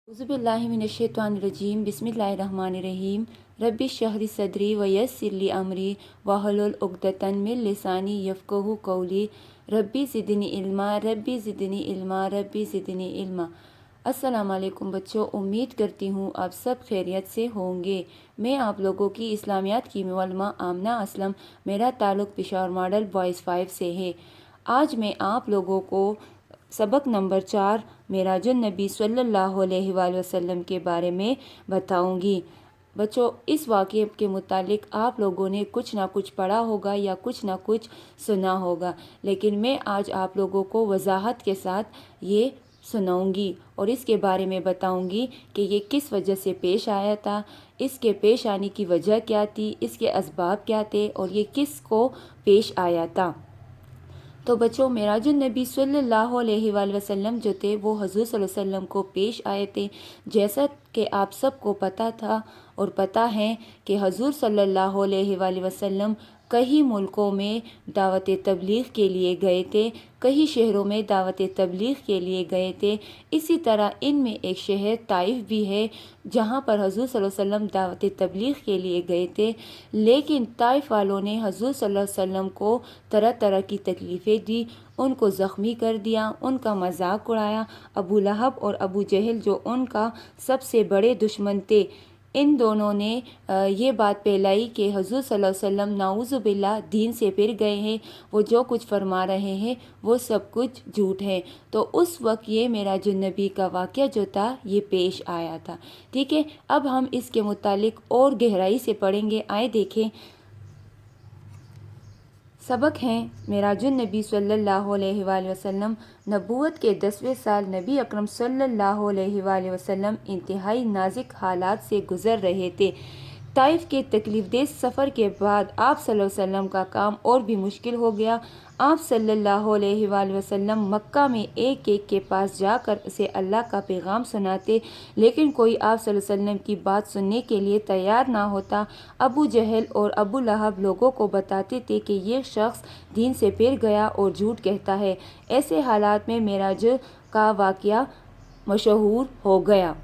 औज़ुबिल्लाहिमिनश्शैतानिर्रजीम बिस्मिल्लाहिर्रहमानिर्रहीम रब्बि इश्रह ली सदरी वयस्सिर ली अमरी वहलुल उक़दतन मिन लिसानी यफ़क़हू क़ौली रब्बी ज़िदनी इल्मा रब्बी ज़िदनी इल्मा रब्बी ज़िदनी इल्मा। अस्सलाम वालेकुम बच्चों, उम्मीद करती हूँ आप सब खैरियत से होंगे। मैं आप लोगों की इस्लामियात की मुअल्लिमा आमना असलम, मेरा ताल्लुक़ पेशावर मॉडल बॉयज़ 5 से है। आज मैं आप लोगों को सबक नंबर 4 मेराजुन नबी सल्लल्लाहु अलैहि वसल्लम के बारे में बताऊंगी। बच्चों, इस वाक़े के मुतालिक आप लोगों ने कुछ ना कुछ पढ़ा होगा या कुछ ना कुछ सुना होगा, लेकिन मैं आज आप लोगों को वजाहत के साथ ये सुनाऊंगी और इसके बारे में बताऊंगी कि ये किस वजह से पेश आया था, इसके पेश आने की वजह क्या थी, इसके असबाब क्या थे और ये किस को पेश आया था। तो बच्चों, मेराजुन नबी सल्लल्लाहु अलैहि वसल्लम जो थे वो हज़ूर सल्लल्लाहु अलैहि वसल्लम को पेश आए थे। जैसा कि आप सबको पता था और पता है कि हज़ूर सल्लल्लाहु अलैहि वसल्लम कई मुल्कों में दावत तबलीग के लिए गए थे, कई शहरों में दावत तबलीग के लिए गए थे। इसी तरह इनमें एक शहर ताइफ भी है जहाँ पर हज़ूर सल्लल्लाहु अलैहि वसल्लम दावत तबलीग के लिए गए थे, लेकिन ताइफ वालों ने हज़ूर सल्लल्लाहु अलैहि वसल्लम को तरह तरह की तकलीफ़ें दी, उनको ज़ख्मी कर दिया, उनका मजाक उड़ाया। अबू लहब और अबू जहल जो उनका सबसे बड़े दुश्मन थे, इन दोनों ने ये बात फैलाई कि हज़ूर सल्लल्लाहु अलैहि वसल्लम नाउज़ुबिल्लाह दीन से फिर गए हैं, वो जो कुछ फरमा रहे हैं वो सब कुछ झूठ है। तो उस वक्त ये मेराजुन नबी का वाक़या जो था ये पेश आया था। ठीक है, अब हम इसके मुतालिक और गहराई से पढ़ेंगे। आए देखें, सबक हैं मेराजुन नबी सल्लल्लाहु अलैहि वसल्लम नबूवत के 10वें साल नबी अकरम सल्लल्लाहु अलैहि वसल्लम इंतहाई नाजुक हालात से गुज़र रहे थे। ताइफ के तकलीफ़देह सफ़र के बाद आप सल्लल्लाहु अलैहि वसल्लम का काम और भी मुश्किल हो गया। आप सल्लल्लाहु अलैहि वसल्लम मक्का में एक एक के पास जाकर उसे अल्लाह का पैगाम सुनाते, लेकिन कोई आप सल्लल्लाहु अलैहि वसल्लम की बात सुनने के लिए तैयार ना होता। अबू जहल और अबू लहब लोगों को बताते थे कि ये शख्स दीन से फिर गया और झूठ कहता है। ऐसे हालात में मेराज का वाक़या मशहूर हो गया।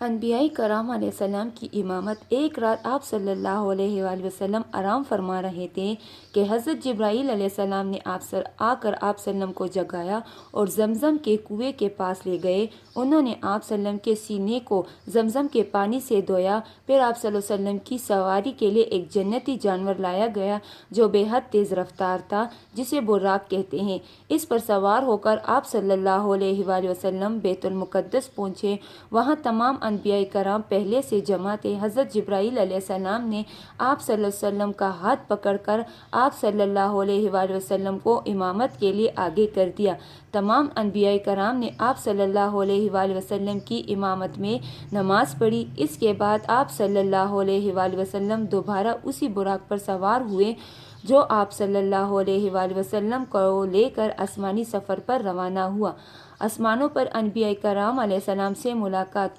अनबियाई कराम अलैहिस्सलाम की इमामत। एक रात आप सल्लल्लाहु अलैहि वसल्लम आराम फरमा रहे थे कि हज़रत जिब्राईल अलैहिस्सलाम ने आकर आप सल्लम को जगाया और जमज़म के कुएं के पास ले गए। उन्होंने आप सल्लम के सीने को जमज़म के पानी से धोया। फिर आप सल्लल्लाहु अलैहि वसल्लम की सवारी के लिए एक जन्नती जानवर लाया गया जो बेहद तेज़ रफ्तार था, जिसे बुर्राक कहते हैं। इस पर सवार होकर आप सल्लल्लाहु अलैहि वसल्लम बैतुल मुक़द्दस पहुँचे। वहाँ तमाम अनबिया कराम पहले से जमा थे। हज़रत जिब्राईल अलैहिस्सलाम ने आप सल्लल्लाहु अलैहि वसल्लम का हाथ पकड़कर आप सल्लल्लाहु अलैहि वसल्लम को इमामत के लिए आगे कर दिया। तमाम अनबिया कराम ने आप सल्लल्लाहु अलैहि वसल्लम की इमामत में नमाज पढ़ी। इसके बाद आप सल्लल्लाहु अलैहि वसल्लम दोबारा उसी बुराक पर सवार हुए जो आप सल्लल्लाहु अलैहि वसल्लम को लेकर आसमानी सफ़र पर रवाना हुआ। आसमानों पर अनबिया कराम अलैहिस्सलाम से मुलाकात।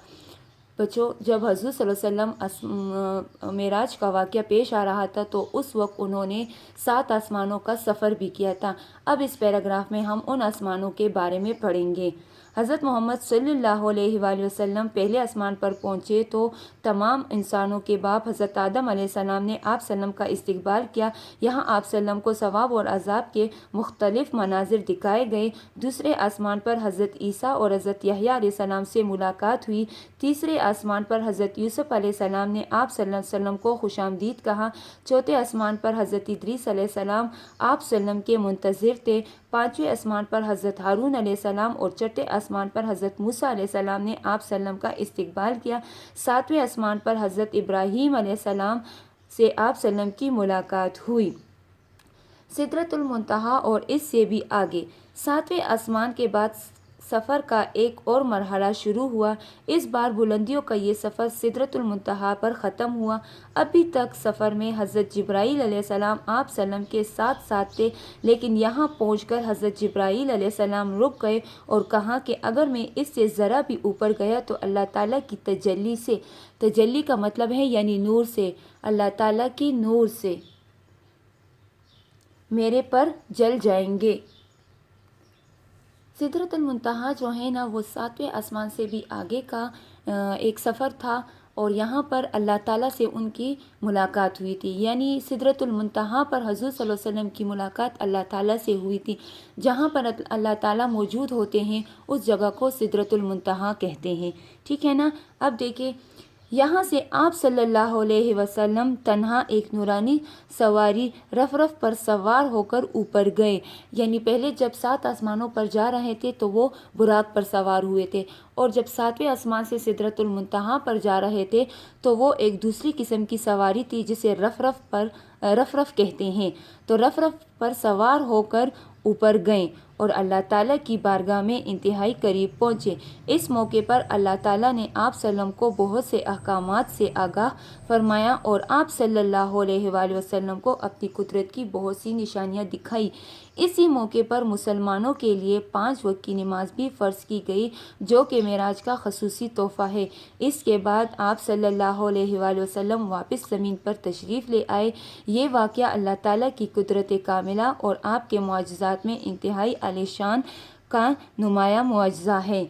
बच्चों, जब हज़ूर सल्लल्लाहु अलैहि वसल्लम मेराज का वाक़या पेश आ रहा था तो उस वक्त उन्होंने 7 आसमानों का सफ़र भी किया था। अब इस पैराग्राफ में हम उन आसमानों के बारे में पढ़ेंगे। हज़रत मोहम्मद सल्लल्लाहु अलैहि वसल्लम पहले आसमान पर पहुँचे तो तमाम इंसानों के बाप हज़रत आदम अलैहिस्सलाम ने आप सल्लम का इस्तकबाल किया। यहाँ आप सल्लम को सवाब और अज़ाब के मुख्तलिफ मनाजिर दिखाए गए। दूसरे आसमान पर हज़रत ईसा और हज़रत यहया अलैहिस्सलाम से मुलाकात हुई। तीसरे आसमान पर हज़रत यूसुफ अलैहिस्सलाम ने आप सल्लल्लाहु अलैहि वसल्लम को खुशामदीद कहा। चौथे आसमान पर हज़रत इद्रीस अलैहिस्सलाम आप सल्लम के मुंतज़िर थे। पाँचवें आसमान पर हज़रत हारून अलैहिस्सलाम और छठे आसमान पर हज़रत मूसा अलैहिस्सलाम ने आप सल्लम का इस्तकबाल किया। सातवें आसमान पर हज़रत इब्राहीम अलैहिस्सलाम से आप सल्लम की मुलाकात हुई। सिदरतुल मुंतहा और इससे भी आगे। सातवें आसमान के बाद सफ़र का एक और मरहला शुरू हुआ। इस बार बुलंदियों का ये सफ़र सिदरतुल मुंतहा पर ख़त्म हुआ। अभी तक सफ़र में हज़रत जिब्राईल अलैहिस्सलाम आप सल्लम के साथ साथ थे, लेकिन यहाँ पहुँचकर हज़रत जिब्राईल अलैहिस्सलाम रुक गए और कहा कि अगर मैं इससे ज़रा भी ऊपर गया तो अल्लाह ताला की तजल्ली से, तजल्ली का मतलब है यानी नूर से, अल्लाह ताला की नूर से मेरे पर जल जाएंगे। सिदरत मुंतहा जो है ना वो 7वें आसमान से भी आगे का एक सफ़र था और यहाँ पर अल्लाह ताला से उनकी मुलाकात हुई थी। यानी सिदरतुल मुंतहा पर हज़रत सल्लल्लाहु अलैहि वसल्लम की मुलाकात अल्लाह ताला से हुई थी। जहाँ पर अल्लाह ताला मौजूद होते हैं उस जगह को सिदरतुल मुंतहा कहते हैं। ठीक है ना। अब देखिए यहाँ से आप सल्लल्लाहु अलैहि वसल्लम तन्हा एक नूरानी सवारी रफ पर सवार होकर ऊपर गए। यानी पहले जब 7 आसमानों पर जा रहे थे तो वो बुराक पर सवार हुए थे, और जब 7वें आसमान से सिदरतुल मुंतहा पर जा रहे थे तो वो एक दूसरी किस्म की सवारी थी जिसे रफ कहते हैं। तो रफ पर सवार होकर ऊपर गए और अल्लाह ताला की बारगाह में इंतहाई करीब पहुँचे। इस मौके पर अल्लाह ताला ने आप सल्लम को बहुत से अहकामात से आगाह फरमाया और आप सल्लल्लाहु अलैहि वसल्लम को अपनी कुदरत की बहुत सी निशानियाँ दिखाई। इसी मौके पर मुसलमानों के लिए 5 वक्त की नमाज भी फ़र्ज़ की गई, जो कि मेराज का ख़ुसूसी तोहफ़ा है। इसके बाद आप सल्लल्लाहु अलैहि वसल्लम वापस ज़मीन पर तशरीफ़ ले आए। ये वाक़या अल्लाह ताला की कुदरत कामिला और आपके मुआजिज़ात में इंतहाई आलीशान का नुमाया मुआजिज़ा है।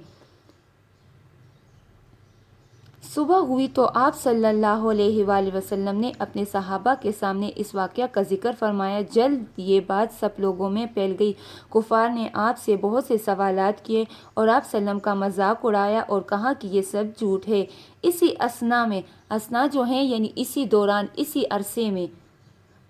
सुबह हुई तो आप सल्लल्लाहु अलैहि वसल्लम ने अपने सहाबा के सामने इस वाक़या का जिक्र फरमाया। जल्द ये बात सब लोगों में फैल गई। कुफ़ार ने आपसे बहुत से सवालात किए और आप सल्लम का मजाक उड़ाया और कहा कि ये सब झूठ है। इसी असना जो है यानी इसी दौरान, इसी अरसे में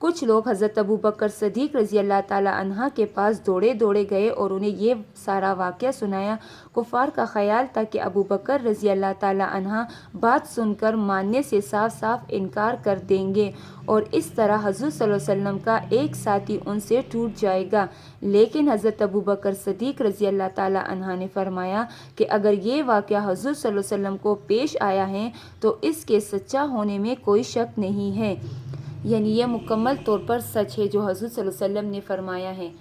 कुछ लोग हज़रत अबू बकर सदीक रज़ी अल्लाह ताला अन्हा के पास दौड़े गए और उन्हें ये सारा वाक़या सुनाया। कुफ़ार का ख़याल था कि अबू बकर रज़ी अल्लाह ताला अन्हा बात सुनकर मानने से साफ इनकार कर देंगे और इस तरह हज़रत सल्लल्लाहु अलैहि वसल्लम का एक साथी उनसे टूट जाएगा। लेकिन हज़रत अबू बकर सदीक रज़ी अल्लाह ताला अन्हा ने फरमाया कि अगर ये वाक़या हज़रत सल्लल्लाहु अलैहि वसल्लम को पेश आया है तो इसके सच्चा होने में कोई शक नहीं है। यानी यह मुकम्मल तौर पर सच है जो हज़रत सल्लल्लाहु अलैहि वसल्लम ने फरमाया है।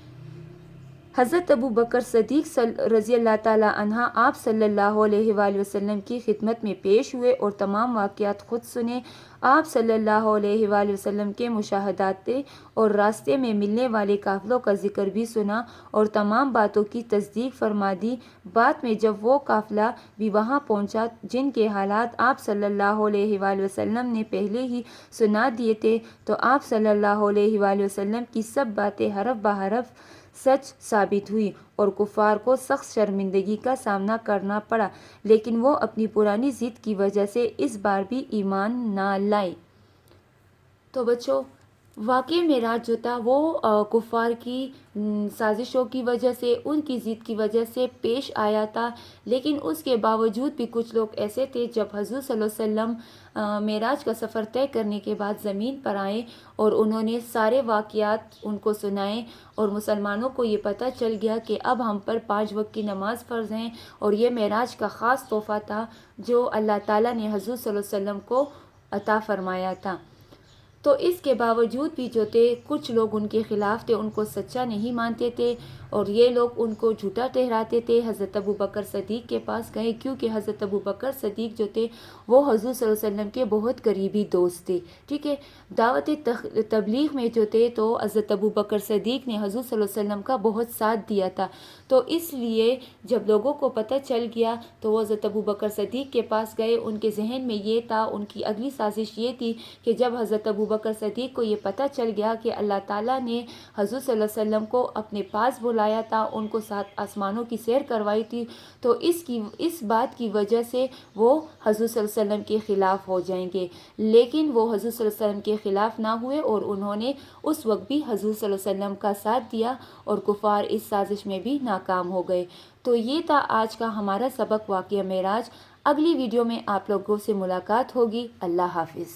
हज़रत अबू बकर सदीक रज़ी अल्लाह ताला अन्हा आप सल्लल्लाहु अलैहि वसल्लम की खिदमत में पेश हुए और तमाम वाक़यात खुद सुने। आप सल्लल्लाहु अलैहि वसल्लम के मुशाहदात और रास्ते में मिलने वाले काफ़िलों का जिक्र भी सुना और तमाम बातों की तस्दीक फरमा दी। बाद में जब वो काफ़िला भी वहाँ पहुँचा जिनके हालात आप सल्लल्लाहु अलैहि वसल्लम ने पहले ही सुना दिए थे, तो आप सल्लल्लाहु अलैहि वसल्लम की सब बातें हरफ बहरफ सच साबित हुई और कुफ़ार को सख्त शर्मिंदगी का सामना करना पड़ा, लेकिन वो अपनी पुरानी ज़िद की वजह से इस बार भी ईमान ना लाए। तो बच्चों, वाक़ई मेराज जो था वो कुफ़ार की साजिशों की वजह से, उनकी ज़िद की वजह से पेश आया था। लेकिन उसके बावजूद भी कुछ लोग ऐसे थे, जब हज़रत सल्लल्लाहु अलैहि वसल्लम मेराज का सफ़र तय करने के बाद ज़मीन पर आए और उन्होंने सारे वाक़यात उनको सुनाए और मुसलमानों को ये पता चल गया कि अब हम पर 5 वक्त की नमाज़ फ़र्ज़ हैं और ये मेराज का ख़ास तोहफ़ा था जो अल्लाह ताला ने हज़रत सल्लल्लाहु अलैहि वसल्लम को अता फ़रमाया था। तो इसके बावजूद भी जो थे कुछ लोग उनके ख़िलाफ़ थे, उनको सच्चा नहीं मानते थे और ये लोग उनको झूठा ठहराते थे। हज़रत अबू बकर सदीक़ के पास गए क्योंकि हज़रत अबू बकर सदीक़ जो थे वो हज़रत सल्लल्लाहु अलैहि वसल्लम के बहुत करीबी दोस्त थे। ठीक है। दावत तबलीग में जो थे तो हज़रत अबू बकर सदीक़ ने हज़रत सल्लल्लाहु अलैहि वसल्लम का बहुत साथ दिया था। तो इसलिए जब लोगों को पता चल गया तो वो हज़रत अबू बकर सदीक़ के पास गए। उनके जहन में ये था, उनकी अगली साजिश ये थी कि जब हज़रत अबू बकर सदीक़ को ये पता चल गया कि अल्लाह ताला ने हज़रत सल्लल्लाहु अलैहि वसल्लम को अपने पास बुलाया था, उनको 7 आसमानों की सैर करवाई थी, तो इस बात की वजह से वो हज़रत सल्लल्लाहु अलैहि वसल्लम के ख़िलाफ़ हो जाएंगे। लेकिन वो हज़रत सल्लल्लाहु अलैहि वसल्लम के ख़िलाफ़ ना हुए और उन्होंने उस वक्त भी हज़रत सल्लल्लाहु अलैहि वसल्लम का साथ दिया और कुफ़ार इस साजिश में भी नाकाम हो गए। तो ये था आज का हमारा सबक वाक़या मेराज। अगली वीडियो में आप लोगों से मुलाकात होगी। अल्लाह हाफ़िज़।